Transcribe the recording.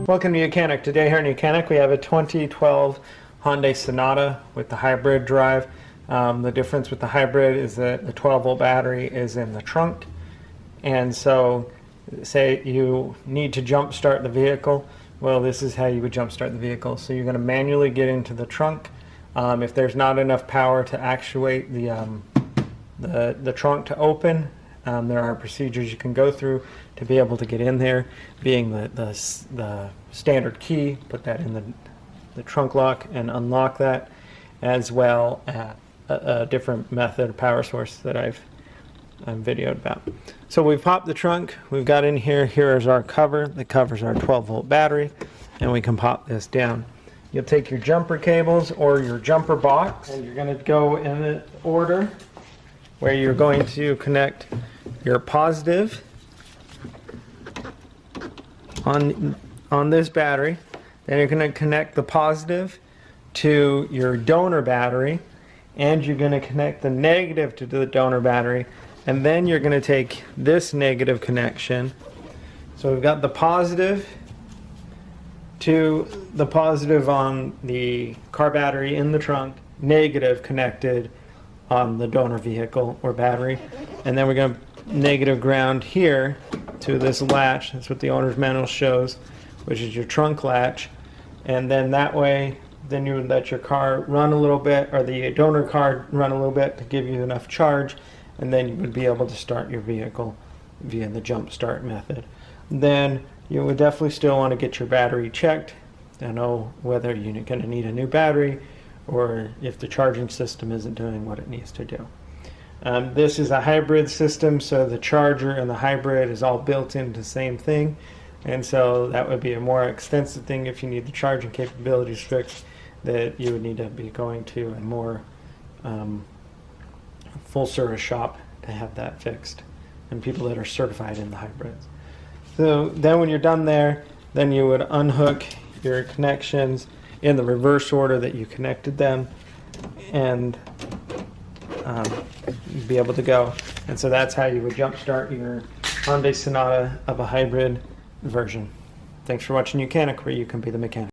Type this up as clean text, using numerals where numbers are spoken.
Welcome to YOUCANIC. Today here in YOUCANIC we have a 2012 Hyundai Sonata with the hybrid drive. The difference with the hybrid is that the 12-volt battery is in the trunk, and so say you need to jump start the vehicle, well, this is how you would jump start the vehicle. So you're going to manually get into the trunk. If there's not enough power to actuate the trunk to open, there are procedures you can go through to be able to get in there, being the standard key, put that in the trunk lock and unlock that, as well as a different method, power source that I've videoed about. So we've popped the trunk, we've got in here, here is our cover that covers our 12-volt battery, and we can pop this down. You'll take your jumper cables or your jumper box, and you're going to go in the order where you're going to connect your positive on this battery. Then you're going to connect the positive to your donor battery, and you're going to connect the negative to the donor battery, and then you're going to take this negative connection. So we've got the positive to the positive on the car battery in the trunk, negative connected on the donor vehicle or battery, and then we're going to negative ground here to this latch. That's what the owner's manual shows, which is your trunk latch. And then that way, then you would let your car run a little bit, or the donor car run a little bit to give you enough charge, and then you would be able to start your vehicle via the jump start method. Then you would definitely still want to get your battery checked to know whether you're going to need a new battery or if the charging system isn't doing what it needs to do. This is a hybrid system, so the charger and the hybrid is all built into the same thing, and so that would be a more extensive thing if you need the charging capabilities fixed, that you would need to be going to a more full service shop to have that fixed, and people that are certified in the hybrids. So then when you're done there, then you would unhook your connections in the reverse order that you connected them, and be able to go. And so that's how you would jump start your Hyundai Sonata of a hybrid version. Thanks for watching YOUCANIC, where you can be the mechanic.